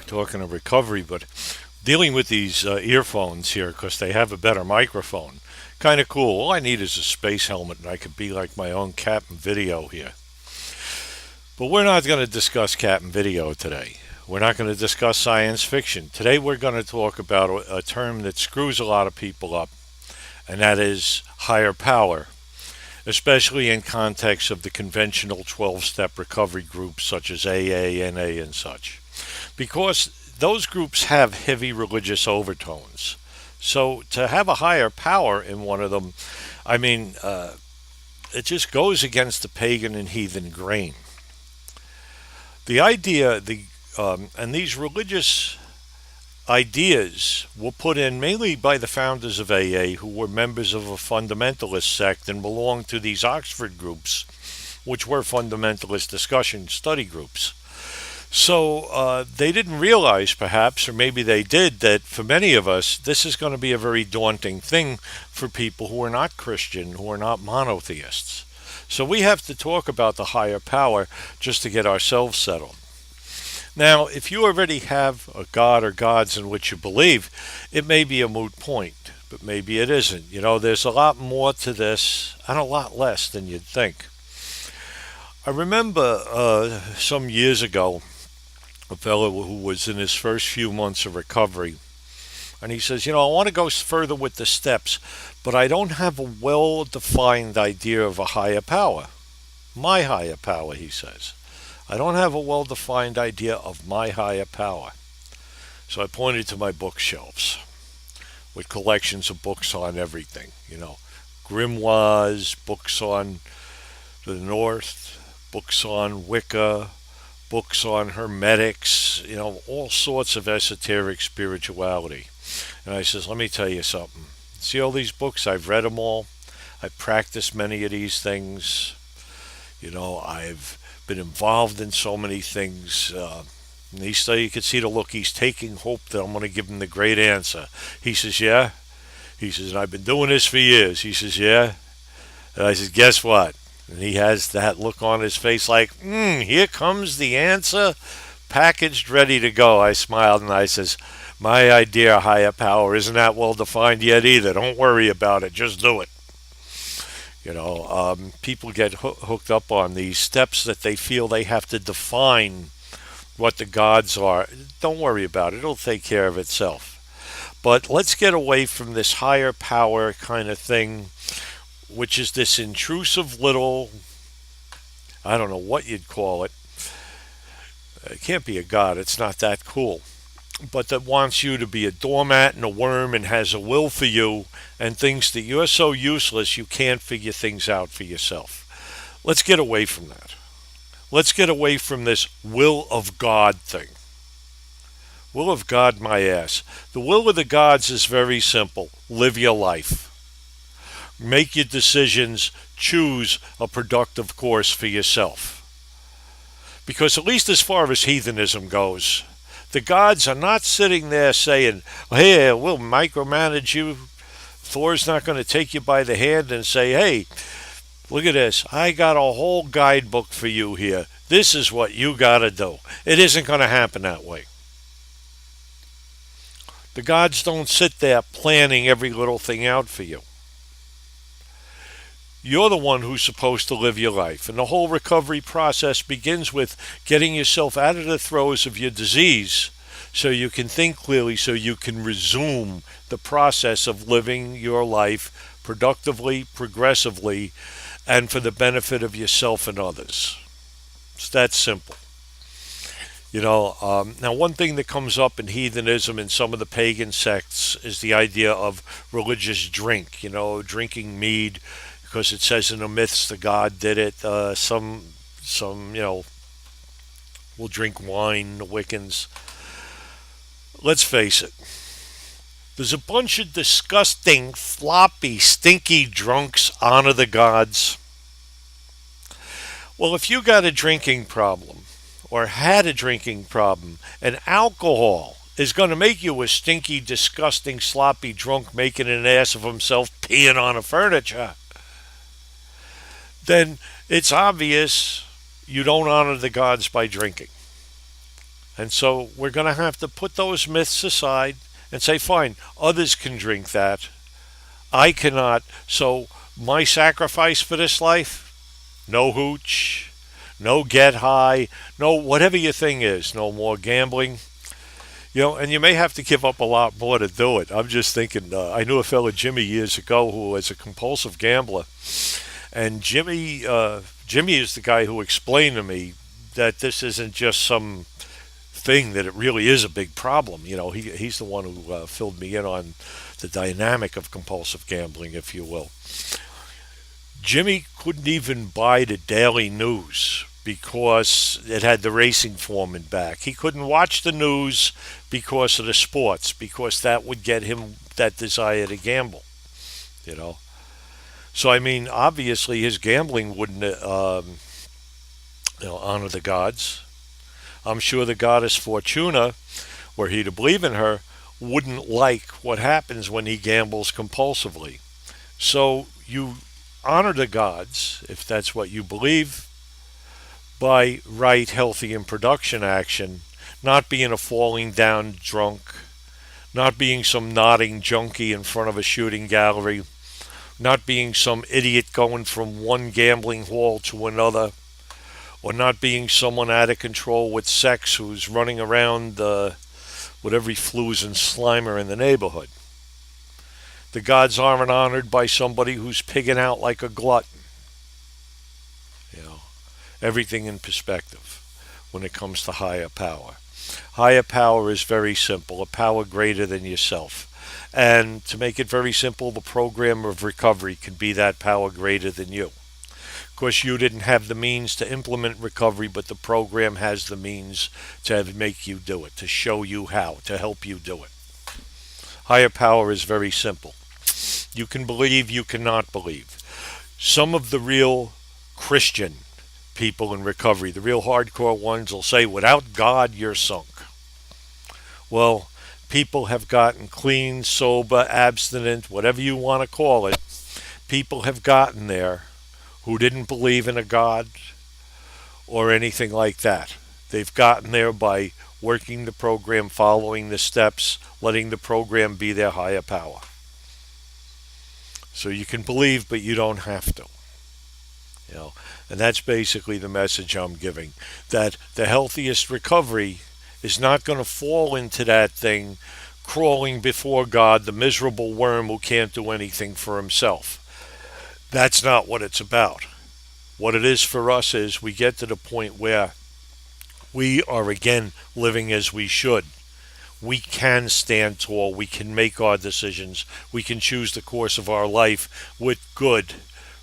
talking of recovery, but dealing with these earphones here because they have a better microphone. Kind of cool. All I need is a space helmet, and I could be like my own Captain Video here. But we're not going to discuss Captain Video today. We're not going to discuss science fiction. Today we're going to talk about a term that screws a lot of people up, and that is higher power, especially in context of the conventional 12-step recovery groups such as AA, NA, and such. Because those groups have heavy religious overtones. So to have a higher power in one of them, I mean, it just goes against the pagan and heathen grain. The idea, and these religious ideas were put in mainly by the founders of AA, who were members of a fundamentalist sect and belonged to these Oxford groups, which were fundamentalist discussion study groups. So they didn't realize, perhaps, or maybe they did, that for many of us, this is going to be a very daunting thing for people who are not Christian, who are not monotheists. So we have to talk about the higher power just to get ourselves settled. Now, if you already have a God or gods in which you believe, it may be a moot point, but maybe it isn't. You know, there's a lot more to this and a lot less than you'd think. I remember some years ago, a fellow who was in his first few months of recovery, and he says, I want to go further with the steps, but I don't have a well-defined idea of a higher power. My higher power, he says. I don't have a well-defined idea of my higher power. So I pointed to my bookshelves with collections of books on everything, grimoires, books on the North, books on Wicca, books on hermetics, all sorts of esoteric spirituality. And I says, let me tell you something. See all these books? I've read them all. I've practiced many of these things. I've been involved in so many things. And you could see the look. He's taking hope that I'm going to give him the great answer. He says, yeah. He says, and I've been doing this for years. He says, yeah. And I says, guess what? And he has that look on his face like, here comes the answer, packaged, ready to go. I smiled and I says, my idea of higher power isn't that well defined yet either. Don't worry about it. Just do it. People get hooked up on these steps that they feel they have to define what the gods are. Don't worry about it. It'll take care of itself. But let's get away from this higher power kind of thing, which is this intrusive little, I don't know what you'd call it. It can't be a god. It's not that cool. But that wants you to be a doormat and a worm and has a will for you and thinks that you're so useless you can't figure things out for yourself. Let's get away from that. Let's get away from this will of God thing. Will of God, my ass. The will of the gods is very simple. Live your life. Make your decisions. Choose a productive course for yourself. Because at least as far as heathenism goes, the gods are not sitting there saying, hey, we'll micromanage you. Thor's not going to take you by the hand and say, hey, look at this. I got a whole guidebook for you here. This is what you got to do. It isn't going to happen that way. The gods don't sit there planning every little thing out for you. You're the one who's supposed to live your life. And the whole recovery process begins with getting yourself out of the throes of your disease so you can think clearly, so you can resume the process of living your life productively, progressively, and for the benefit of yourself and others. It's that simple. Now one thing that comes up in heathenism and some of the pagan sects is the idea of religious drink, drinking mead, because it says in the myths the god did it. Some will drink wine, the Wiccans. Let's face it. There's a bunch of disgusting, floppy, stinky drunks honor the gods. Well, if you got a drinking problem, or had a drinking problem, and alcohol is going to make you a stinky, disgusting, sloppy drunk making an ass of himself peeing on the furniture, then it's obvious you don't honor the gods by drinking. And so we're going to have to put those myths aside and say, fine, others can drink that. I cannot. So my sacrifice for this life, no hooch, no get high, no whatever your thing is, no more gambling. And you may have to give up a lot more to do it. I'm just thinking, I knew a fellow, Jimmy, years ago who was a compulsive gambler. And Jimmy is the guy who explained to me that this isn't just some thing, that it really is a big problem. He's the one who filled me in on the dynamic of compulsive gambling, if you will. Jimmy couldn't even buy the daily news because it had the racing foreman back. He couldn't watch the news because of the sports, because that would get him that desire to gamble, you know. So, I mean, obviously his gambling wouldn't honor the gods. I'm sure the goddess Fortuna, were he to believe in her, wouldn't like what happens when he gambles compulsively. So you honor the gods, if that's what you believe, by right, healthy, and production action, not being a falling down drunk, not being some nodding junkie in front of a shooting gallery, not being some idiot going from one gambling hall to another, or not being someone out of control with sex who's running around with every flues and slimer in the neighborhood. The gods aren't honored by somebody who's pigging out like a glutton. You know, everything in perspective when it comes to higher power. Higher power is very simple, a power greater than yourself. And to make it very simple, the program of recovery can be that power greater than you. Of course, you didn't have the means to implement recovery, but the program has the means to make you do it, to show you how, to help you do it. Higher power is very simple. You can believe, you cannot believe. Some of the real Christian people in recovery, the real hardcore ones, will say, without God, you're sunk. Well, people have gotten clean, sober, abstinent, whatever you want to call it. People have gotten there who didn't believe in a God or anything like that. They've gotten there by working the program, following the steps, letting the program be their higher power. So you can believe, but you don't have to. And that's basically the message I'm giving. That the healthiest recovery is not going to fall into that thing, crawling before God, the miserable worm who can't do anything for himself. That's not what it's about. What it is for us is we get to the point where we are again living as we should. We can stand tall. We can make our decisions. We can choose the course of our life with good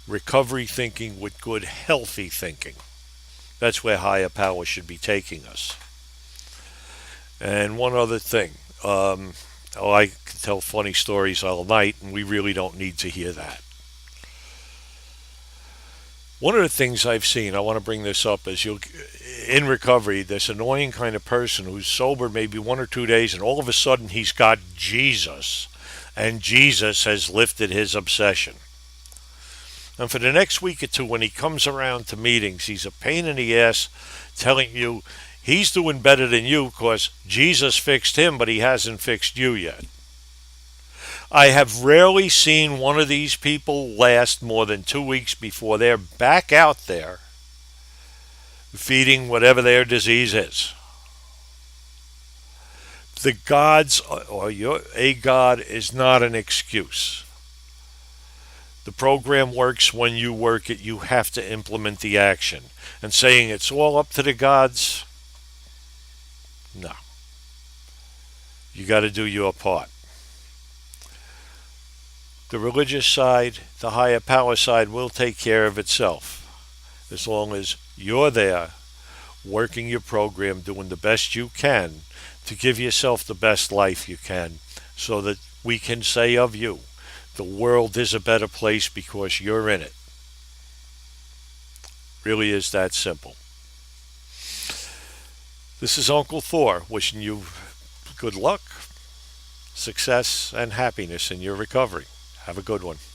recovery thinking, with good healthy thinking. That's where higher power should be taking us. And one other thing. I can tell funny stories all night, and we really don't need to hear that. One of the things I've seen, I want to bring this up, is in recovery, this annoying kind of person who's sober maybe 1 or 2 days, and all of a sudden he's got Jesus, and Jesus has lifted his obsession. And for the next week or two, when he comes around to meetings, he's a pain in the ass telling you he's doing better than you because Jesus fixed him, but he hasn't fixed you yet. I have rarely seen one of these people last more than 2 weeks before they're back out there feeding whatever their disease is. The gods, or a God, is not an excuse. The program works when you work it. You have to implement the action. And saying it's all up to the gods, no. You got to do your part. The religious side, the higher power side, will take care of itself as long as you're there working your program, doing the best you can to give yourself the best life you can, so that we can say of you, the world is a better place because you're in it. Really is that simple. This is Uncle Thor wishing you good luck, success, and happiness in your recovery. Have a good one.